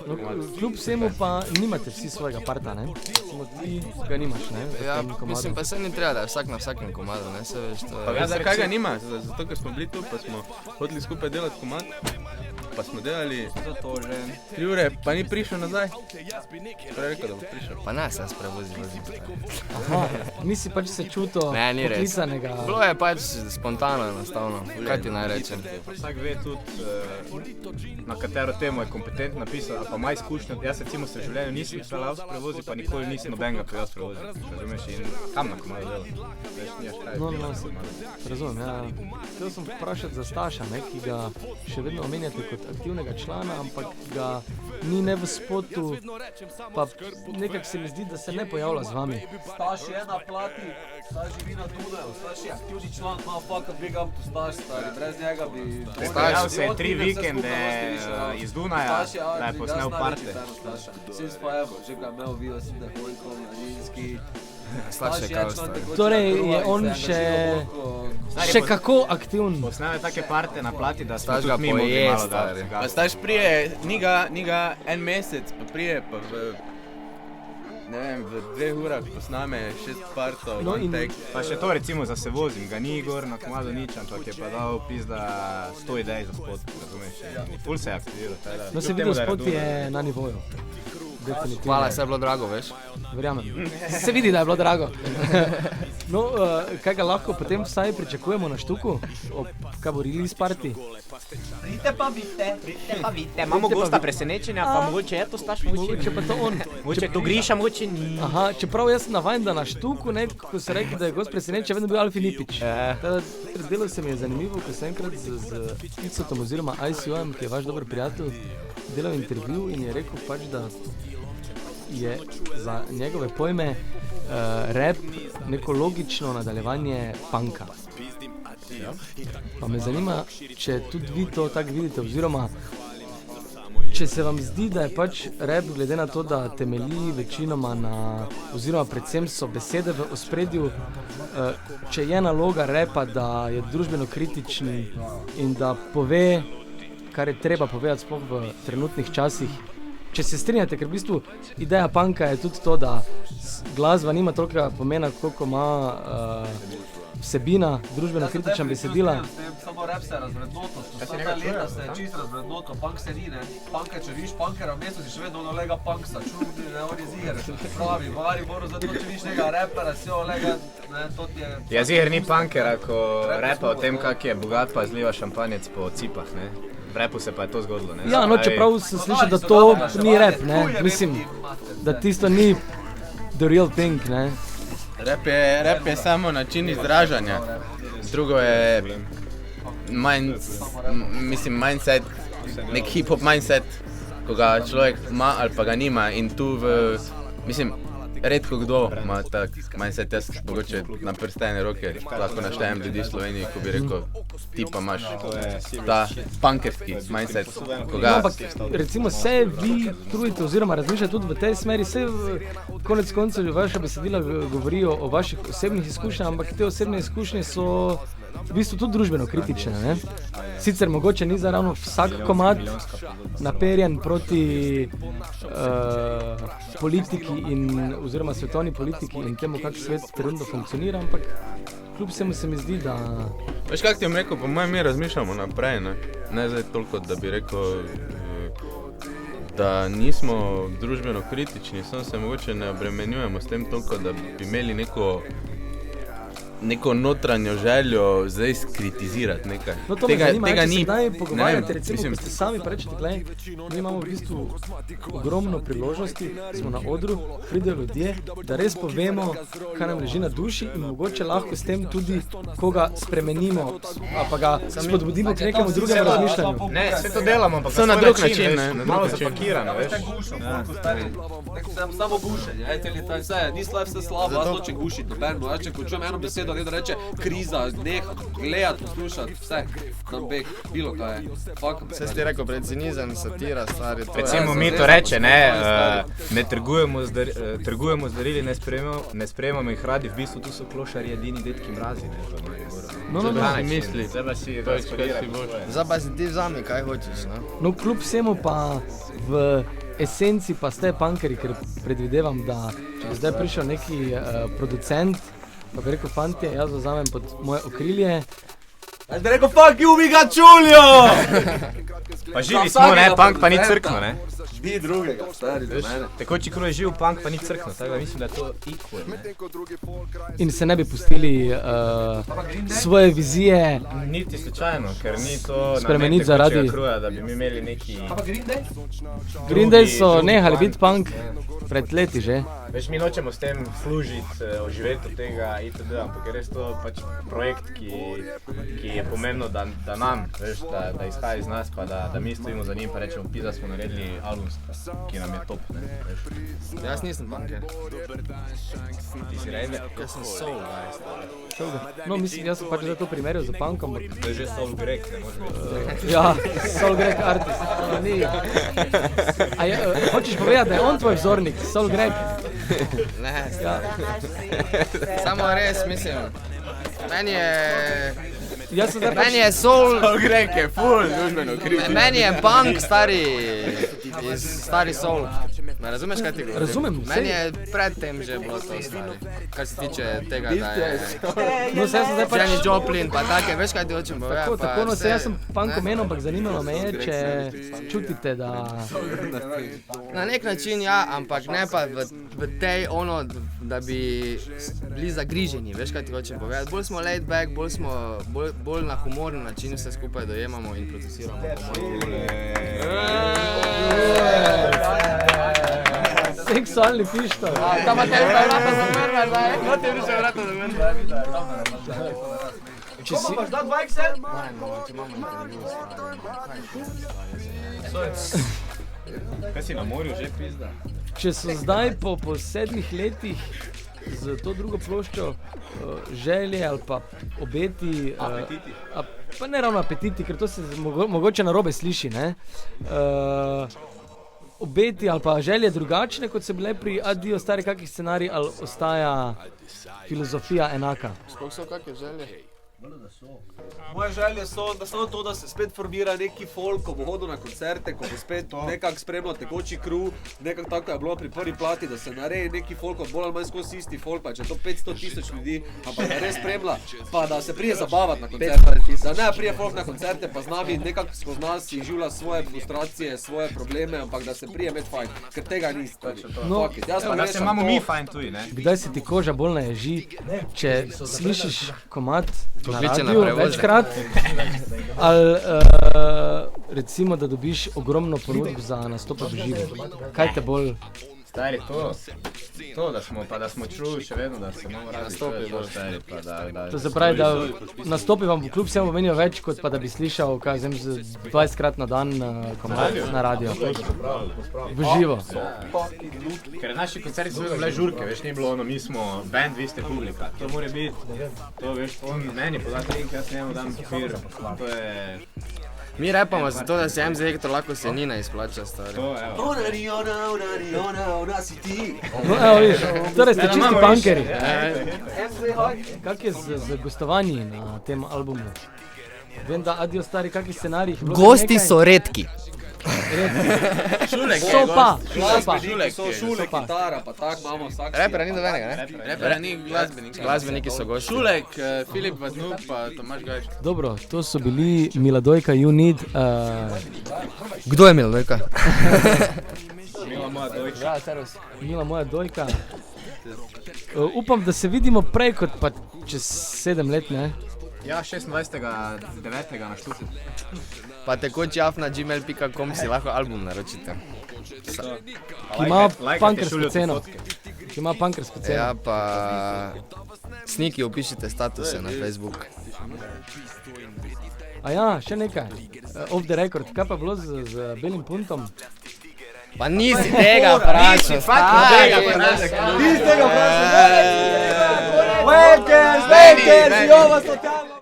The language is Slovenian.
No, kljub vsemu pa nimate vsi svojega parta, ne? Samo ti ga nimaš, ne? Ja, mislim pa se ni treba, da je vsak na vsakem komadu, ne, se veš, to je... Pa zakaj ga nima? Zato, ker smo bili tu, pa smo hoteli skupaj delati komad. Pa smo delali 3 ure, pa ni prišel nazaj. Prej rekel, da bo prišel. Pa ne, se jaz prevozim. Aha, nisi pač se čutil poklicanega. Bilo je pač spontano enostavno, kaj ti naj rečem. Vsak ve tudi, na katero temo je kompetent napisal, ali pa ima izkušnjo. Jaz recimo se v življenju nisem peljal s prevozi, pa nikoli nisem nobenega peljal s prevozi. Razumeš, in kam na komadu delati? Veš, nimaš kaj. No, razumem, ja. Htio sem vprašati za Staša, ne, ki ga še vedno omenjate kot aktivnega člana, ampak ga ni ne v spotu, pa nekako se mi zdi, da se ne pojavlja z vami. Staš je na plati, Staš živi na Dunaju, Staš je aktivni član, motherfucker, big up to Staš, stari, brez njega bi... Pojavil se je 3 vikende iz Dunaja, da je posnel parte. Since forever, že ga je imel video, sem da Hojko, Mladinski. Torej je on še kako aktivn. Posnel je take parte na plati, da smo Staš ga tudi mi mogli poje, malo stari. Pa Staš prije, ni ga en mesec, pa prije pa v... Ne vem, v 2 urah posname 6 partov, No, one in- take. Pa še to recimo za se vozim, ga ni Igor na komadu nič, ampak je pa dal pizda 100 idej za spot, razumeš? In ful se je aktiviral. No, se video spot je na nivoju. Definitivno. Hvala, se je bilo drago, veš. Verjamem. Se vidi, da je bilo drago. No, kaj ga lahko potem vsaj pričakujemo na Štuku? Kaj bo release party? Pridite pa vidite. Imamo Pridite pa gosta vi- presenečenja, pa mogoče je to Staš, Mogoče pa to on. mogoče to Griša, mogoče ni. Aha, čeprav jaz sem navajen, da na Štuku, ne, ko so rekli, da je gost presenečen, vedno bil Alfi Nipič. Predelo se mi je zanimivo, ko sem enkrat z Icotom oziroma ICO-em, ki je vaš dober prijatelj, delal intervju in je rekel pač, da je za njegove pojme rap neko logično nadaljevanje punka. Pa me zanima, če tudi vi to tako vidite, oziroma če se vam zdi, da je pač rap, glede na to, da temelji večinoma na, oziroma predvsem so besede v ospredju, če je naloga rapa, da je družbeno kritičen in da pove, kar je treba povedati sploh v trenutnih časih. Če se strinjate, ker v bistvu ideja punka je tudi to, da glasba nima toliko pomena, koliko ima vsebina, družbeno kritična besedila. Samo rap se je razvrednotil, vsa ta leta se je čist razvrednotil, punk se ni, ne. Punka, če vidiš punkera v mestu, si še vedno onolega punksa, čudni, ne, on je ziger. Pravi, vari, moram zato, če vidiš nekega rapera, si onolega, ne, to ti je... Ja, ziher ni punkera, ko repa o tem, kak je bogat pa zliva šampanjec po cipah, ne? V rapu se pa je to zgodilo, ne? Ja, no, čeprav sem slišal, da to ni rap, ne, mislim, da tisto ni the real thing, ne. Rap je samo način izražanja. Drugo je mindset, nek hip-hop mindset, ko ga človek ima ali pa ga nima in tu mislim, redko kdo ima tak mindset, jaz mogoče na prstene roke lahko naštejem ljudi v Sloveniji, ko bi rekel, ti pa imaš ta punkerski mindset, ko No, ga... ampak recimo se vi trudite oziroma razmišljate tudi v tej smeri, se konec koncev vaša besedila govorijo o vaših osebnih izkušnjah, ampak te osebne izkušnje so v bistvu tudi družbeno kritične, ne? Sicer mogoče ni ravno vsak komad naperjen proti politiki in oziroma svetovni politiki in temu, kak svet trenutno funkcionira, ampak kljub vsemu se mi zdi, da... Veš, kak ti bom rekel, po mojem mi razmišljamo naprej, ne? Ne zdaj toliko, da bi rekel, da nismo družbeno kritični, samo se mogoče ne obremenjujemo s tem toliko, da bi imeli neko notranjo željo zdaj skritizirati nekaj. No, to me zanima, tega če ni. se kdaj pogovarjate, Ne vem, recimo, mislim- ko ste sami pa rečete, glej, mi imamo v bistvu ogromno priložnosti, smo na odru, pridejo ljudje, da res povemo, kaj nam leži na duši in mogoče lahko s tem tudi koga spremenimo, a pa ga spodbudimo k nekemu drugemu razmišljanju. Ne, sve to delamo, ampak Samo na drug način, ne, na malo drug način. zapakirano, veš. Samo gušenje, ej, teli taj vse, ni slab, vse slabo, jaz nočem gušiti, noben, če ko čujem eno besedo Pika vedno reče, kriza, neha, gledati, poslušati, vse, tam beg, bilo kaj je. Vse si ti rekel, pred cinizem, satira, stari, to je. Recimo mi to reče, ne trgujemo z darili, ne sprejemamo jih radi, v bistvu tu so klošarji edini detki mrazi, ne, v Mariboru. No. Misli. Zdaj pa si razpodiraš. Zdaj pa si ti vzami, kaj hočeš, no? No, kljub vsemu pa v esenci pa ste punkeri, ker predvidevam, da če bi zdaj prišel neki producent, pa bi rekel, fantje, jaz vzamem pod moje okrilje. Jaz bi rekel, fuck you, mi ga čulijo! Pa živi smo, ne, punk pa ni crkno, ne? Ni drugega, stari, za mene. Tekoči kruh je živ, punk pa ni crkno, tako da mislim, da je to equal, ne? In se ne bi pustili svoje vizije Niti slučajno, ker ni to spremeniti namen zaradi- tekočega kruha, da bi mi imeli neki... Green Day so nehali biti punk pred leti že. Veš, mi nočemo s tem služiti, oživeti od tega itd., ampak je res to pač projekt, ki je pomembno, da nam, veš, da izhaja iz nas, pa da mi stojimo za njim, pa rečemo, pizda smo naredili album, ki nam je top, ne, veš. Jaz nisem punker. Ti si rejme? Jaz sem soul guy, stari. No, mislim, jaz sem pač za to primerjal za punkom. To je že Soul Greg, ne može biti. Ja, Soul Greg artist. To ni. A hočeš povedati, da je on tvoj vzornik, Soul Greg? Ne, Ja. samo res, mislim, Jaz sem zdaj pač... meni je soul, Greg je full družbeno kriv. meni je punk stari soul. Me razumeš, kaj ti govorim? Razumem, Meni sej. je predtem že bilo to stari, kar se tiče tega, da je No, sej jaz sem zdaj pač... Janis Joplin pa take, veš kaj ti hočem povedati? Tako, pa tako, no, vse, sej jaz sem punk ne. omenil, ampak zanimalo me je, če čutite, da... Na nek način ja, ampak ne pa v tej ono, da bi bili zagriženi, veš kaj ti hočem povedati? Bolj smo laid back, bolj na humorni način vse skupaj dojemamo in procesiramo. Seksualni pištol. Da pa te vrata zavrla, zdaj. No te vrata zavrla. Če si... Pa šta 20? Kaj si na morju že, pizda? Če so zdaj po 7 letih z to drugo ploščo želje ali pa obeti, pa ne ravno apetiti, ker to se mogoče narobe sliši, ne? Obeti ali pa želje drugačne, kot so bile pri Adijo stari kakih scenarij, ali ostaja filozofija enaka? Koliko so kakve želje? Moje želje so, da samo to, da se spet formira neki folk, ko bo hodil na koncerte, ko bo spet nekako spremljal tekoči kruh, nekako tako je bilo pri prvi plati, da se naredi neki folk, bolj ali manj skozi isti folk, pa če to 500 000 ljudi, ampak da res spremlja, pa da se prije zabavati na koncerte, da ne prije folk na koncerte, pa z nami nekako skozi nas izživlja svoje frustracije, svoje probleme, ampak da se prije imeti fajn, ker tega ni stvari. No, Da se imamo mi fajn tuji, ne? Kdaj se ti koža bolj naježi, če slišiš komad na Pokliče na radiju prevoze. večkrat, ali recimo, da dobiš ogromno ponudb za nastope v živo. Kaj te bolj... Stari, to, da smo true še vedno, da se imamo radi, Nastopi, to je to, stari, pa da... To se pravi, da nastopi vam v klub vsem pomenijo več, kot pa da bi slišal, kaj vem, 20krat na dan komad na radio. V živo. Ker naši koncerti so bile žurke, veš, ni bilo ono, mi smo band, vi ste publika. To more biti, to veš, on meni podati link, jaz njemu dam papir, to je... Mi repamo zato, da se MZ Hector lahko se Nina izplača, stari. To, evo. Ona si ti. No, evo, vidiš, torej ste čisti imamo punkeri. MZ Kak je z gostovanji na tem albumu? Vem, da Adijo stari, kakih scenarij je bilo Gosti nekaj? so redki. Šulek So pa, so šule, pa. kitara, pa tak imamo vsak. Repera ni dobenega, ne? Repera ni glasbenik. Glasbeniki so gosti. Šulek, Filip Vaznuk pa Tomaž Gajč. Dobro, to so bili Miladojka, You Need. Kdo je Miladojka? Mila moja dojča. Mila moja dojka. Upam, da se vidimo prej kot pa čez 7 let, ne? Ja, 26.9. na Štuci. Pa tekočiaf@gmail.com si lahko album naročite. Ki ima punkersko ceno. Ki ima punkersko ceno. Ja, pa sniki opišite statuse na Facebook. A ja, še nekaj. Off the record. Kaj pa bilo z Belim puntom? Pa nisi tega vprašal, stari. Nisi tega vprašal, Wakers, Veni, Wakers, veni. io vas totalno.